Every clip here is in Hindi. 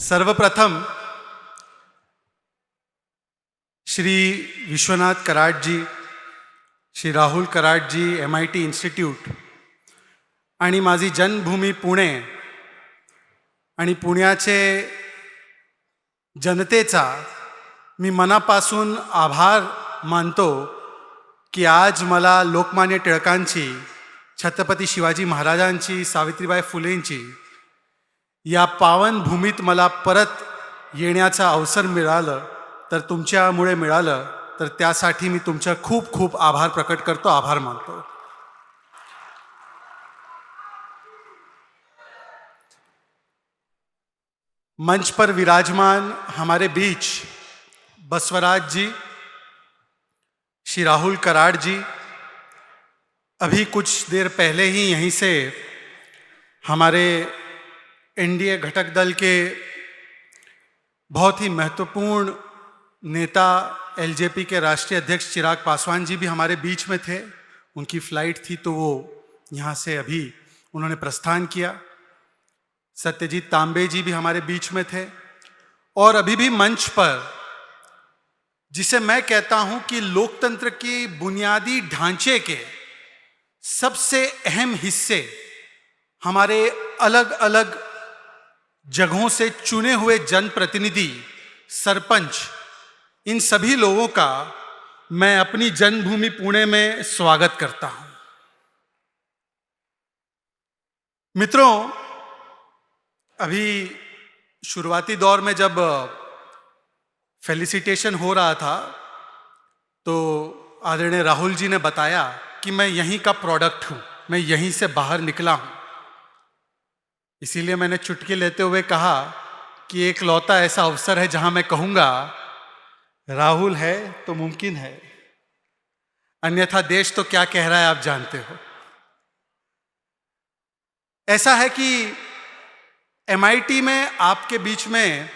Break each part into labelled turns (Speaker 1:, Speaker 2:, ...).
Speaker 1: सर्वप्रथम श्री विश्वनाथ कराड जी, श्री राहुल कराड जी, MIT इन्स्टिट्यूट आणि माझी जन्मभूमी पुणे आणि पुण्याचे जनतेचा मी मनापासून आभार मानतो की आज मला लोकमान्य टिळकांची, छत्रपती शिवाजी महाराजांची, सावित्रीबाई फुलेंची या पावन भूमीत मला परत येण्याचा अवसर मिळालं, तर तुमच्यामुळे मिळालं, तर त्यासाठी मी तुमचा खूप खूप आभार प्रकट करतो, आभार मानतो. मंच पर विराजमान हमारे बीच बसवराज जी, श्री राहुल कराड जी, अभी कुछ देर पहले ही यहीं से हमारे NDA घटक दल के बहुत ही महत्वपूर्ण नेता LJP के राष्ट्रीय अध्यक्ष चिराग पासवान जी भी हमारे बीच में थे. उनकी फ्लाइट थी तो वो यहाँ से अभी उन्होंने प्रस्थान किया. सत्यजीत तांबे जी भी हमारे बीच में थे. और अभी भी मंच पर, जिसे मैं कहता हूं कि लोकतंत्र की बुनियादी ढांचे के सबसे अहम हिस्से हमारे अलग अलग जगहों से चुने हुए जनप्रतिनिधि, सरपंच, इन सभी लोगों का मैं अपनी जन्मभूमि पुणे में स्वागत करता हूं. मित्रों, अभी शुरुआती दौर में जब फेलिसिटेशन हो रहा था तो आदरणीय राहुल जी ने बताया कि मैं यहीं का प्रोडक्ट हूं, मैं यहीं से बाहर निकला हूं. इसीलिए मैंने चुटकी लेते हुए कहा कि एक लौता ऐसा अवसर है जहां मैं कहूंगा राहुल है तो मुमकिन है, अन्यथा देश तो क्या कह रहा है आप जानते हो. ऐसा है कि MIT में आपके बीच में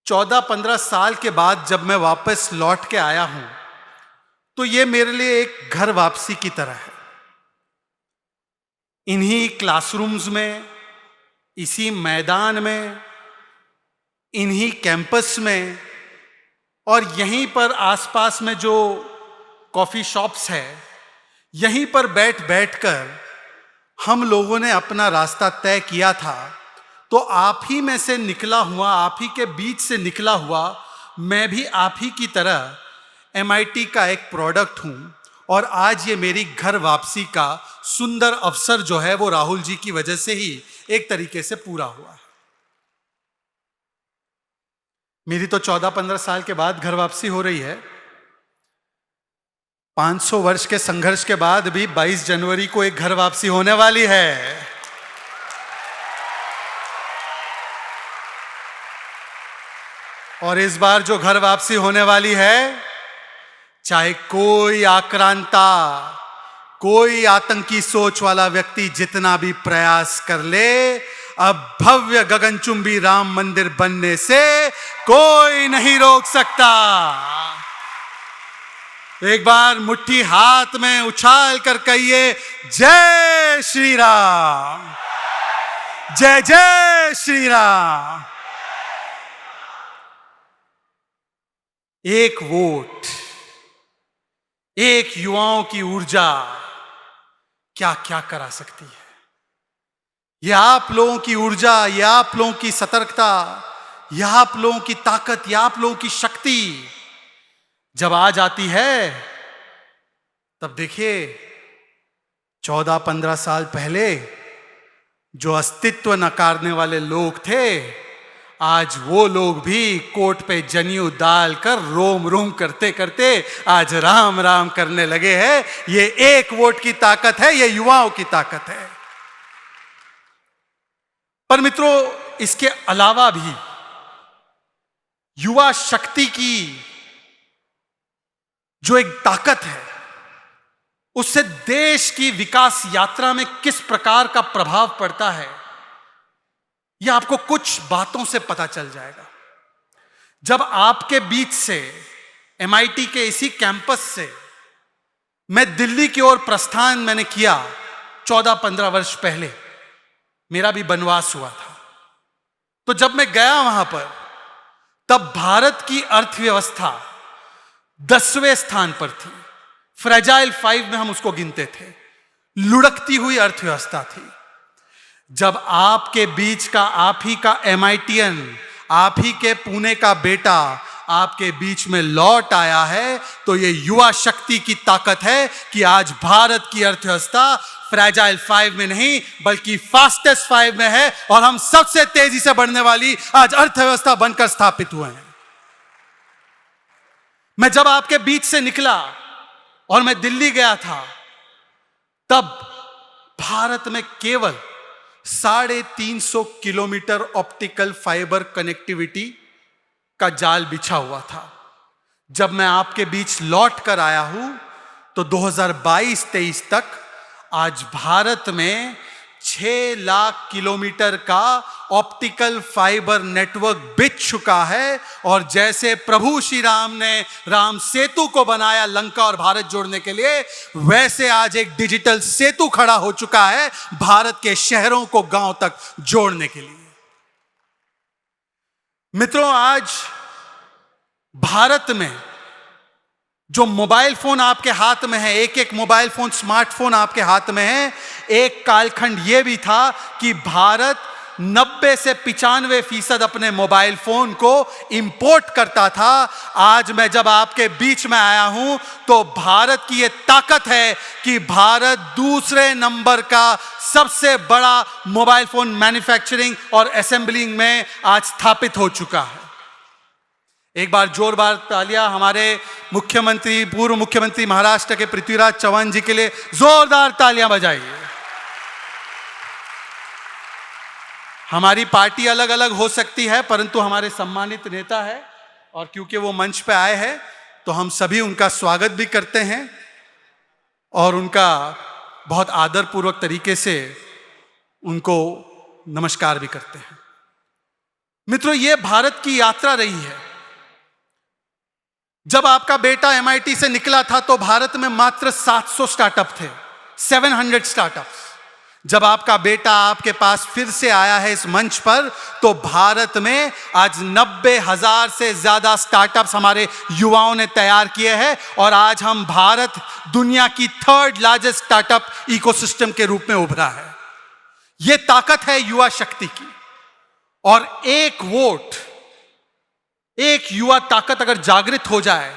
Speaker 1: 14-15 साल के बाद जब मैं वापस लौट के आया हूं तो ये मेरे लिए एक घर वापसी की तरह है. इन्हीं क्लासरूम्स में, इसी मैदान में, इन्हीं कैंपस में और यहीं पर आसपास में जो कॉफी शॉप्स है, यहीं पर बैठ बैठकर हम लोगों ने अपना रास्ता तय किया था. तो आप ही में से निकला हुआ, आप ही के बीच से निकला हुआ मैं भी आप ही की तरह MIT का एक प्रोडक्ट हूं. और आज ये मेरी घर वापसी का सुंदर अवसर जो है वो राहुल जी की वजह से ही एक तरीके से पूरा हुआ है. मेरी तो 14-15 साल के बाद घर वापसी हो रही है. 500 वर्ष के संघर्ष के बाद भी 22 जनवरी को एक घर वापसी होने वाली है. और इस बार जो घर वापसी होने वाली है, चाहे कोई आक्रांता, कोई आतंकी सोच वाला व्यक्ति जितना भी प्रयास कर ले, अब भव्य गगनचुंबी राम मंदिर बनने से कोई नहीं रोक सकता. एक बार मुट्ठी हाथ में उछाल कर कहिए, जय श्री राम, जय जय श्री राम. एक वोट, एक युवाओं की ऊर्जा क्या क्या करा सकती है. यह आप लोगों की ऊर्जा, यह आप लोगों की सतर्कता, यह आप लोगों की ताकत, यह आप लोगों की शक्ति जब आ जाती है, तब देखिए 14-15 साल पहले जो अस्तित्व नकारने वाले लोग थे, आज वो लोग भी कोट पे जनेऊ डालकर रोम रोम करते करते आज राम राम करने लगे हैं. ये एक वोट की ताकत है, ये युवाओं की ताकत है. पर मित्रों, इसके अलावा भी युवा शक्ति की जो एक ताकत है, उससे देश की विकास यात्रा में किस प्रकार का प्रभाव पड़ता है, यह आपको कुछ बातों से पता चल जाएगा. जब आपके बीच से, MIT के इसी कैंपस से मैं दिल्ली की ओर प्रस्थान मैंने किया, 14-15 वर्ष पहले मेरा भी वनवास हुआ था। तो जब मैं गया वहां पर, तब भारत की अर्थव्यवस्था 10वें स्थान पर थी। फ्रेजाइल 5 में हम उसको गिनते थे। लुढ़कती हुई अर्थव्यवस्था थी। जब आपके बीच का आप ही का MITian, आप ही के पुणे का बेटा आपके बीच में लौट आया है, तो ये युवा शक्ति की ताकत है कि आज भारत की अर्थव्यवस्था फ्रेजाइल 5 में नहीं बल्कि फास्टेस्ट 5 में है और हम सबसे तेजी से बढ़ने वाली आज अर्थव्यवस्था बनकर स्थापित हुए हैं। मैं जब आपके बीच से निकला और मैं दिल्ली गया था, तब भारत में केवल 350 किलोमीटर ऑप्टिकल फाइबर कनेक्टिविटी का जाल बिछा हुआ था। जब मैं आपके बीच लौट कर आया हूं, तो 2022-23 तक आज भारत में 6 लाख किलोमीटर का ऑप्टिकल फाइबर नेटवर्क बिछ चुका है। और जैसे प्रभु श्री राम ने राम सेतु को बनाया लंका और भारत जोड़ने के लिए, वैसे आज एक डिजिटल सेतु खड़ा हो चुका है भारत के शहरों को गांव तक जोड़ने के लिए। मित्रों, आज भारत में जो मोबाइल फोन आपके हाथ में है, एक एक मोबाइल फोन, स्मार्टफोन आपके हाथ में है, एक कालखंड यह भी था कि भारत 90 से 95% अपने मोबाइल फोन को इंपोर्ट करता था। आज मैं जब आपके बीच में आया हूं, तो भारत की यह ताकत है कि भारत दूसरे नंबर का सबसे बड़ा मोबाइल फोन मैन्युफैक्चरिंग और असेंबलिंग में आज स्थापित हो चुका है। एक बार जोरदार तालियां हमारे मुख्यमंत्री, पूर्व मुख्यमंत्री महाराष्ट्र के पृथ्वीराज चव्हाण जी के लिए जोरदार तालियां बजाइए। हमारी पार्टी अलग अलग हो सकती है, परंतु हमारे सम्मानित नेता है, और क्योंकि वो मंच पे आए हैं तो हम सभी उनका स्वागत भी करते हैं और उनका बहुत आदरपूर्वक तरीके से उनको नमस्कार भी करते हैं। मित्रों, ये भारत की यात्रा रही है। जब आपका बेटा MIT से निकला था तो भारत में मात्र 700 स्टार्टअप थे, 700 स्टार्टअप्स। जब आपका बेटा आपके पास फिर से आया है इस मंच पर, तो भारत में आज 90,000 से ज्यादा स्टार्टअप्स हमारे युवाओं ने तैयार किए हैं और आज हम भारत दुनिया की 3rd लार्जेस्ट स्टार्टअप इकोसिस्टम के रूप में उभरा है। यह ताकत है युवा शक्ति की। और एक वोट, एक युवा ताकत अगर जागृत हो जाए,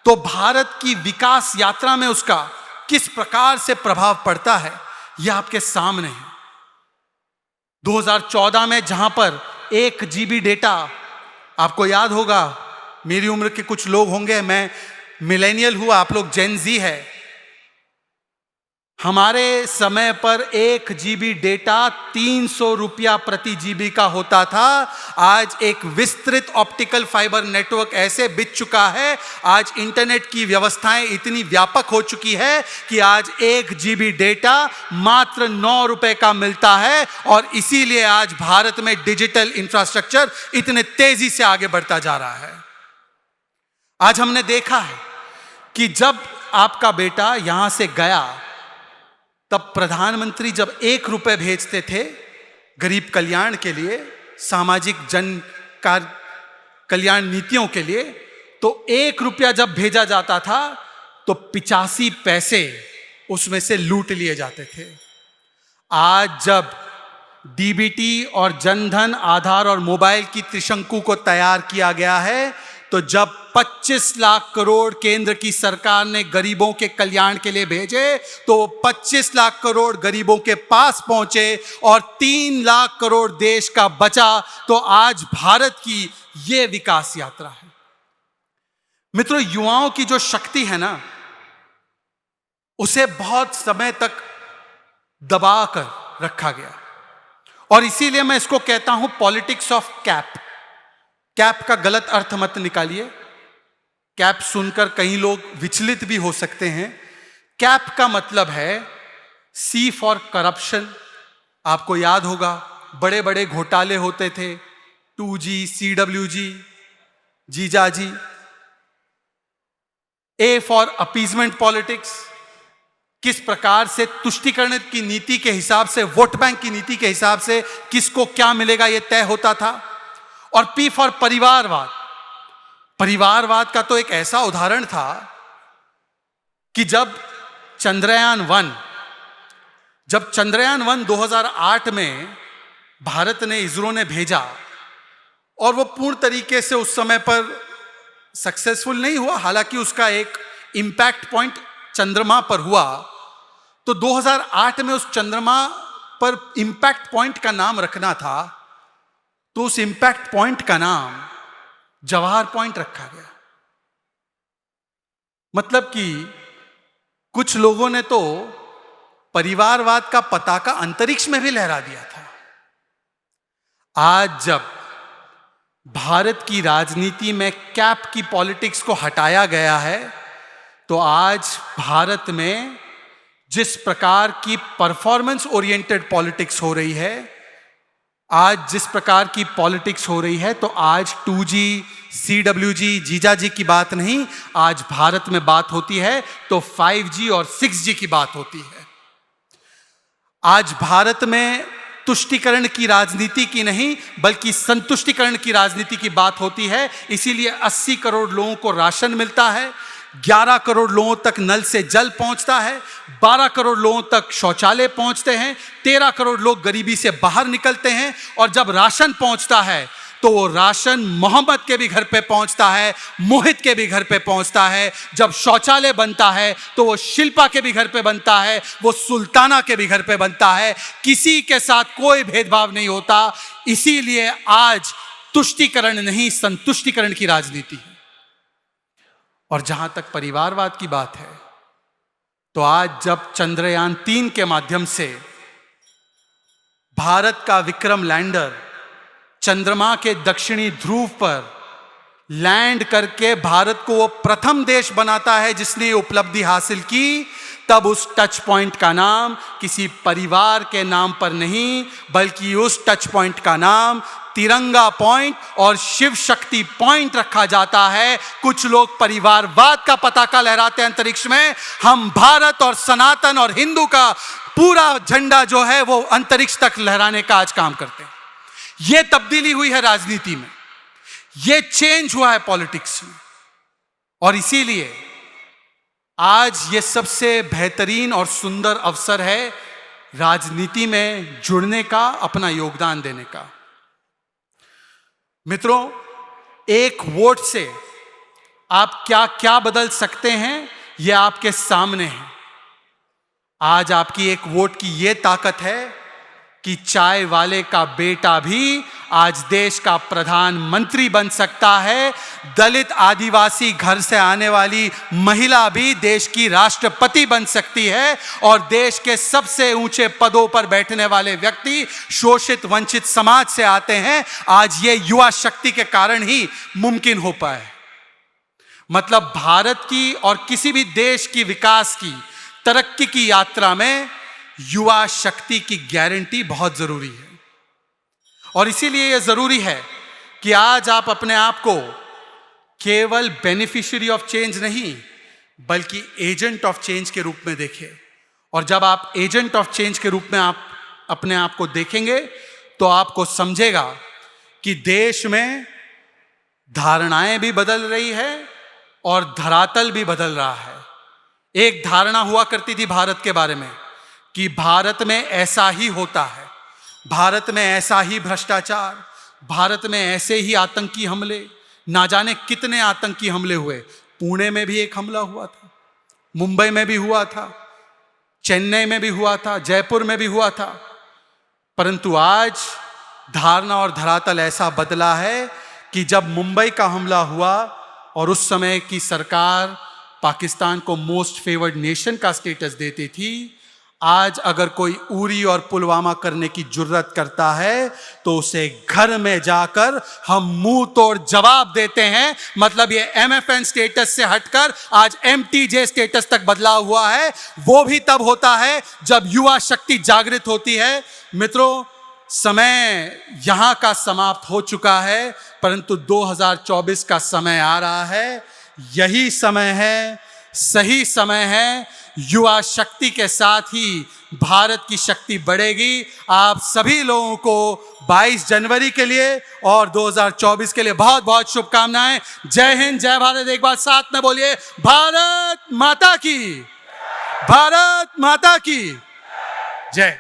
Speaker 1: तो भारत की विकास यात्रा में उसका किस प्रकार से प्रभाव पड़ता है, यह आपके सामने है। 2014 में जहां पर 1 GB डेटा, आपको याद होगा, मेरी उम्र के कुछ लोग होंगे, मैं मिलेनियल हूं, आप लोग जेन जी है, हमारे समय पर 1 GB डेटा 300 रुपया प्रति GB का होता था। आज एक विस्तृत ऑप्टिकल फाइबर नेटवर्क ऐसे बिछ चुका है, आज इंटरनेट की व्यवस्थाएं इतनी व्यापक हो चुकी है कि आज 1 GB डेटा मात्र 9 रुपए का मिलता है। और इसीलिए आज भारत में डिजिटल इंफ्रास्ट्रक्चर इतने तेजी से आगे बढ़ता जा रहा है। आज हमने देखा है कि जब आपका बेटा यहां से गया, तब प्रधानमंत्री जब 1 रुपए भेजते थे गरीब कल्याण के लिए, सामाजिक जन कल्याण नीतियों के लिए, तो 1 रुपया जब भेजा जाता था तो 85 पैसे उसमें से लूट लिए जाते थे। आज जब DBT और जनधन, आधार और मोबाइल की त्रिशंकु को तैयार किया गया है, तो जब 25 लाख करोड़ केंद्र की सरकार ने गरीबों के कल्याण के लिए भेजे, तो 25 लाख करोड़ गरीबों के पास पहुंचे और 3 लाख करोड़ देश का बचा। तो आज भारत की यह विकास यात्रा है। मित्रों, युवाओं की जो शक्ति है ना, उसे बहुत समय तक दबा कर रखा गया, और इसीलिए मैं इसको कहता हूं पॉलिटिक्स ऑफ कैप। कैप का गलत अर्थ मत निकालिए। कैप सुनकर कई लोग विचलित भी हो सकते हैं। कैप का मतलब है C फॉर करप्शन। आपको याद होगा, बड़े बड़े घोटाले होते थे, 2G, CWG, जीजाजी। A for appeasement politics. किस प्रकार से तुष्टीकरण की नीति के हिसाब से, वोट बैंक की नीति के हिसाब से किसको क्या मिलेगा यह तय होता था। और पी फॉर परिवारवाद। परिवारवाद का तो एक ऐसा उदाहरण था कि जब चंद्रयान 1 2008 में भारत ने, इसरो ने भेजा और वो पूर्ण तरीके से उस समय पर सक्सेसफुल नहीं हुआ, हालांकि उसका एक इंपैक्ट पॉइंट चंद्रमा पर हुआ, तो 2008 में उस चंद्रमा पर इंपैक्ट पॉइंट का नाम रखना था, तो उस इंपैक्ट पॉइंट का नाम जवाहर पॉइंट रखा गया। मतलब कि कुछ लोगों ने तो परिवारवाद का पताका अंतरिक्ष में भी लहरा दिया था। आज जब भारत की राजनीति में कैप की पॉलिटिक्स को हटाया गया है, तो आज भारत में जिस प्रकार की परफॉर्मेंस ओरिएंटेड पॉलिटिक्स हो रही है, आज जिस प्रकार की पॉलिटिक्स हो रही है, तो आज 2G, CWG, जीजाजी की बात नहीं, आज भारत में बात होती है तो 5G और 6G की बात होती है। आज भारत में तुष्टीकरण की राजनीति की नहीं बल्कि संतुष्टीकरण की राजनीति की बात होती है। इसीलिए 80 करोड़ लोगों को राशन मिलता है, 11 करोड़ लोगों तक नल से जल पहुंचता है, 12 करोड़ लोगों तक शौचालय पहुंचते हैं, 13 करोड़ लोग गरीबी से बाहर निकलते हैं। और जब राशन पहुंचता है तो वो राशन मोहम्मद के भी घर पे पहुंचता है, मोहित के भी घर पे पहुंचता है। जब शौचालय बनता है तो वो शिल्पा के भी घर पे बनता है, वो सुल्ताना के भी घर पे बनता है। किसी के साथ कोई भेदभाव नहीं होता। इसीलिए आज तुष्टीकरण नहीं, संतुष्टीकरण की राजनीति है। और जहां तक परिवारवाद की बात है, तो आज जब चंद्रयान 3 के माध्यम से भारत का विक्रम लैंडर चंद्रमा के दक्षिणी ध्रुव पर लैंड करके भारत को वो प्रथम देश बनाता है जिसने ये उपलब्धि हासिल की, तब उस टच पॉइंट का नाम किसी परिवार के नाम पर नहीं बल्कि उस टच पॉइंट का नाम तिरंगा पॉइंट और शिव शक्ति पॉइंट रखा जाता है। कुछ लोग परिवारवाद का पताका लहराते हैं अंतरिक्ष में, हम भारत और सनातन और हिंदू का पूरा झंडा जो है वो अंतरिक्ष तक लहराने का आज काम करते हैं। ये तब्दीली हुई है राजनीति में, ये चेंज हुआ है पॉलिटिक्स में। और इसीलिए आज ये सबसे बेहतरीन और सुंदर अवसर है राजनीति में जुड़ने का, अपना योगदान देने का। मित्रों, एक वोट से आप क्या क्या बदल सकते हैं यह आपके सामने है। आज आपकी एक वोट की यह ताकत है कि चाय वाले का बेटा भी आज देश का प्रधानमंत्री बन सकता है, दलित आदिवासी घर से आने वाली महिला भी देश की राष्ट्रपति बन सकती है, और देश के सबसे ऊंचे पदों पर बैठने वाले व्यक्ति शोषित वंचित समाज से आते हैं। आज ये युवा शक्ति के कारण ही मुमकिन हो पाए। मतलब भारत की और किसी भी देश की विकास की, तरक्की की यात्रा में युवा शक्ति की गारंटी बहुत जरूरी है। और इसीलिए यह जरूरी है कि आज आप अपने आप को केवल बेनिफिशियरी ऑफ चेंज नहीं बल्कि एजेंट ऑफ चेंज के रूप में देखें। और जब आप एजेंट ऑफ चेंज के रूप में आप अपने आप को देखेंगे तो आपको समझेगा कि देश में धारणाएं भी बदल रही है और धरातल भी बदल रहा है। एक धारणा हुआ करती थी भारत के बारे में कि भारत में ऐसा ही होता है, भारत में ऐसा ही भ्रष्टाचार, भारत में ऐसे ही आतंकी हमले, ना जाने कितने आतंकी हमले हुए। पुणे में भी एक हमला हुआ था, मुंबई में भी हुआ था, चेन्नई में भी हुआ था, जयपुर में भी हुआ था। परंतु आज धारणा और धरातल ऐसा बदला है कि जब मुंबई का हमला हुआ और उस समय की सरकार पाकिस्तान को मोस्ट फेवर्ड नेशन का स्टेटस देती थी, आज अगर कोई उरी और पुलवामा करने की जुर्रत करता है तो उसे घर में जाकर हम मुंह तोड़ जवाब देते हैं। मतलब ये MFN स्टेटस से हटकर आज MTJ स्टेटस तक बदला हुआ है। वो भी तब होता है जब युवा शक्ति जागृत होती है। मित्रों, समय यहां का समाप्त हो चुका है, परंतु 2024 का समय आ रहा है। यही समय है, सही समय है युवा शक्ति के साथ ही भारत की शक्ति बढ़ेगी। आप सभी लोगों को 22 जनवरी के लिए और 2024 के लिए बहुत बहुत शुभकामनाएं। जय हिंद, जय भारत। एक बार साथ में बोलिए, भारत माता की, भारत माता की जय।